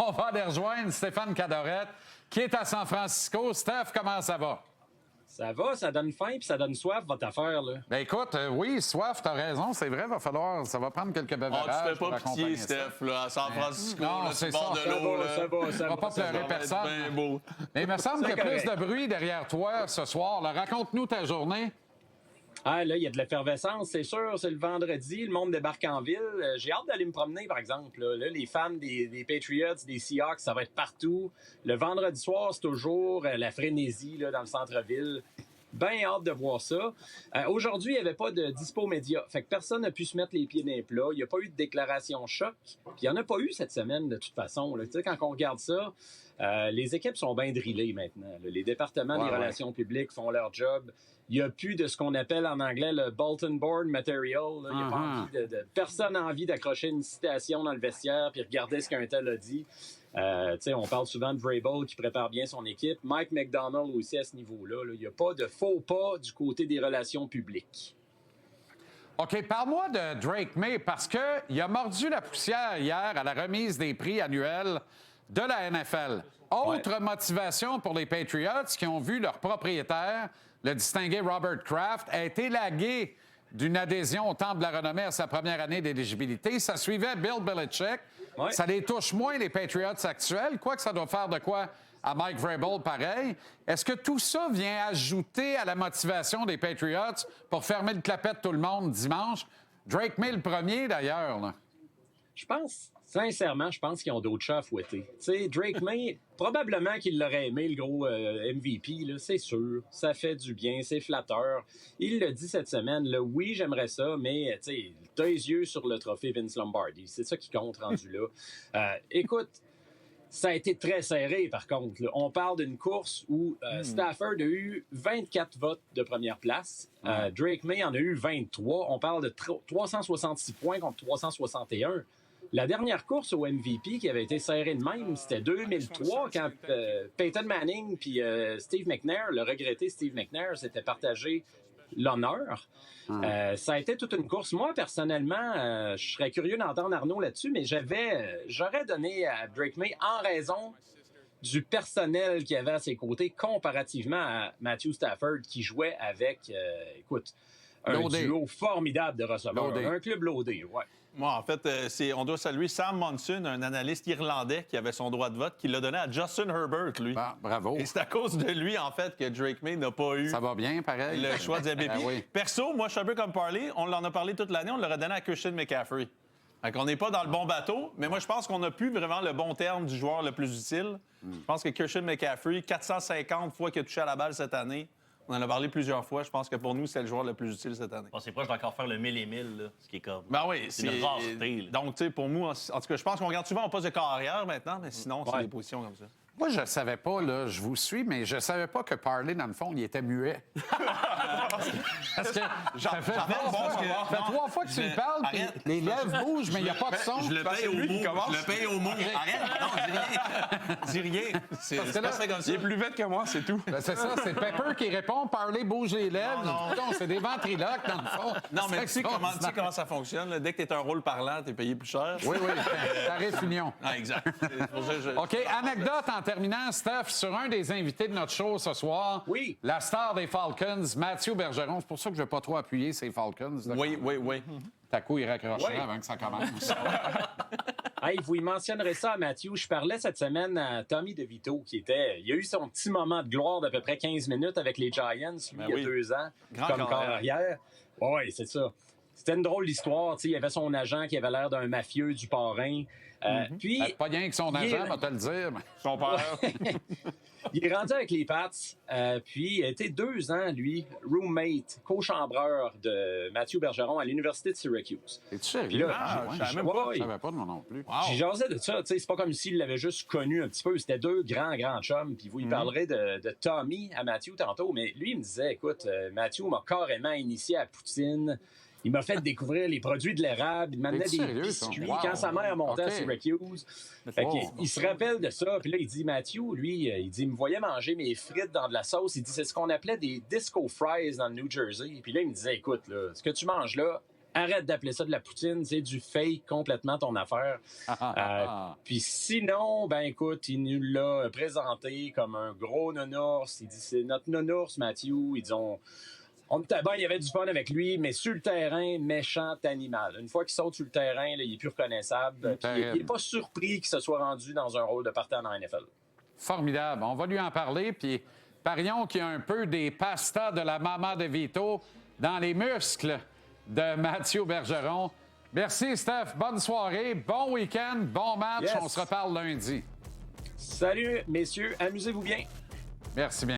On va aller rejoindre Stéphane Cadorette, qui est à San Francisco. Steph, comment ça va? Ça va, ça donne faim puis ça donne soif, votre affaire, là. Ben écoute, oui, soif, t'as raison, c'est vrai, ça va prendre quelques beverages. Tu fais pas pitié, Steph, là, à San Francisco, non, là, c'est tu bord ça. de l'eau, là. Ça On va pas pleurer personne. Bien beau. Mais il me semble qu'il y a plus correct. de bruit derrière toi ce soir. Là. Raconte-nous ta journée. Ah, là, il y a de l'effervescence, c'est sûr. C'est le vendredi, le monde débarque en ville. J'ai hâte d'aller me promener, par exemple. Là, les fans des Patriots, des Seahawks, ça va être partout. Le vendredi soir, c'est toujours la frénésie là, dans le centre-ville. Bien hâte de voir ça. Aujourd'hui, il n'y avait pas de dispo média. Fait que personne n'a pu se mettre les pieds dans les plats. Il n'y a pas eu de déclaration choc. Puis il n'y en a pas eu cette semaine, de toute façon. Là. Tu sais, quand on regarde ça, les équipes sont bien drillées maintenant. Là. Les départements des relations publiques font leur job. Il n'y a plus de ce qu'on appelle en anglais le bulletin board material. Là. Il n'y a pas envie personne n'a envie d'accrocher une citation dans le vestiaire puis regarder ce qu'un tel a dit. On parle souvent de Vrabel qui prépare bien son équipe. Mike McDonald aussi à ce niveau-là. Il n'y a pas de faux pas du côté des relations publiques. OK, parle-moi de Drake May parce qu'il a mordu la poussière hier à la remise des prix annuels de la NFL. Autre motivation pour les Patriots qui ont vu leur propriétaire, le distingué Robert Kraft, a été lagué d'une adhésion au Temple de la Renommée à sa première année d'éligibilité. Ça suivait Bill Belichick. Ouais. Ça les touche moins, les Patriots actuels, quoique ça doit faire de quoi à Mike Vrabel pareil. Est-ce que tout ça vient ajouter à la motivation des Patriots pour fermer le clapet de tout le monde dimanche? Drake May le premier, d'ailleurs. Là. Sincèrement, je pense qu'ils ont d'autres chats à fouetter. Tu sais, Drake May, probablement qu'il l'aurait aimé, le gros MVP, là, c'est sûr. Ça fait du bien, c'est flatteur. Il l'a dit cette semaine, là, oui, j'aimerais ça, mais tu sais, t'as les yeux sur le trophée Vince Lombardi. C'est ça qui compte rendu là. Écoute, ça a été très serré, par contre. Là. On parle d'une course où Stafford a eu 24 votes de première place. Drake May en a eu 23. On parle de 366 points contre 361. La dernière course au MVP qui avait été serrée de même, c'était 2003 quand Peyton Manning puis Steve McNair, le regretté Steve McNair, s'était partagé l'honneur. Ça a été toute une course. Moi, personnellement, je serais curieux d'entendre Arnaud là-dessus, mais j'aurais donné à Drake May en raison du personnel qu'il y avait à ses côtés comparativement à Matthew Stafford qui jouait avec, un duo formidable de receveurs. Un club loadé, ouais. Moi, en fait, on doit saluer Sam Monson, un analyste irlandais qui avait son droit de vote, qui l'a donné à Justin Herbert, lui. Ah, bravo. Et c'est à cause de lui, en fait, que Drake May n'a pas eu Ça va bien, pareil. le choix du MVP. Oui. Perso, moi, je suis un peu comme Parley. On l'en a parlé toute l'année. On l'aurait donné à Christian McCaffrey. Donc, on n'est pas dans le bon bateau, mais moi, je pense qu'on n'a plus vraiment le bon terme du joueur le plus utile. Je pense que Christian McCaffrey, 450 fois qu'il a touché à la balle cette année, on en a parlé plusieurs fois. Je pense que pour nous, c'est le joueur le plus utile cette année. On s'est proche d'encore faire le 1000 et 1000, là, ce qui est comme... Ben oui, c'est une rareté. Là. Donc, tu sais, pour nous, en tout cas, je pense qu'on regarde souvent au poste de carrière maintenant, mais sinon, c'est des positions comme ça. Moi, je savais pas, là, je vous suis, mais je savais pas que Parley, dans le fond, il était muet. Parce que ça fait trois fois que tu lui parles, puis les lèvres bougent, mais il n'y a pas de son. Je le paye au mot. Je le paye au mot. Arrête, non, dis rien. C'est pas ça comme ça. Il est plus vite que moi, c'est tout. Ben, c'est ça, c'est Pepper qui répond, Parley bouge les lèvres. Non. C'est des ventriloques, dans le fond. Non, mais tu sais comment ça fonctionne. Là. Dès que tu es un rôle parlant, tu es payé plus cher. Oui, tarif union. Ah, exact. OK, anecdote en terminant, Steph, sur un des invités de notre show ce soir. Oui. La star des Falcons, Mathieu Bergeron. C'est pour ça que je ne vais pas trop appuyer ces Falcons. Là. Oui. Ta coup, il raccrocherait avant que ça commence. Hey, vous y mentionnerez ça à Mathieu. Je parlais cette semaine à Tommy DeVito, il a eu son petit moment de gloire d'à peu près 15 minutes avec les Giants, lui, il y a 2 ans, comme corps arrière. Oui, c'est ça. C'était une drôle d'histoire. Il y avait son agent qui avait l'air d'un mafieux du parrain. Puis, Pas rien que son agent, va te le dire. Mais... Son père. il est rendu avec les Pats, puis il a été 2 ans, lui, roommate, co-chambreur de Mathieu Bergeron à l'Université de Syracuse. Es-tu sérieux? Puis là, je savais même pas. ne savais pas de moi non plus. J'ai jasé de ça, c'est pas comme s'il l'avait juste connu un petit peu. C'était 2 grands chums. Puis vous, il parlerait de Tommy à Mathieu tantôt, mais lui, il me disait, écoute, Mathieu m'a carrément initié à poutine. Il m'a fait découvrir les produits de l'érable. Il m'amenait des biscuits quand sa mère montait à Syracuse. Il se rappelle de ça. Puis là, il dit, Mathieu, lui, il me voyait manger mes frites dans de la sauce. Il dit, c'est ce qu'on appelait des disco fries dans le New Jersey. Puis là, il me disait, écoute, là, ce que tu manges là, arrête d'appeler ça de la poutine, c'est du fake complètement ton affaire. Puis sinon, ben écoute, il nous l'a présenté comme un gros nounours. Il dit c'est notre nounours, Matthew. Ils disent il y avait du fun avec lui, mais sur le terrain, méchant animal. Une fois qu'il saute sur le terrain, là, il est plus reconnaissable. Puis il n'est pas surpris qu'il se soit rendu dans un rôle de partant dans la NFL. Formidable. On va lui en parler, puis parions qu'il y a un peu des pastas de la maman de Vito dans les muscles de Mathieu Bergeron. Merci, Steph. Bonne soirée, bon week-end, bon match. Yes. On se reparle lundi. Salut, messieurs. Amusez-vous bien. Merci bien.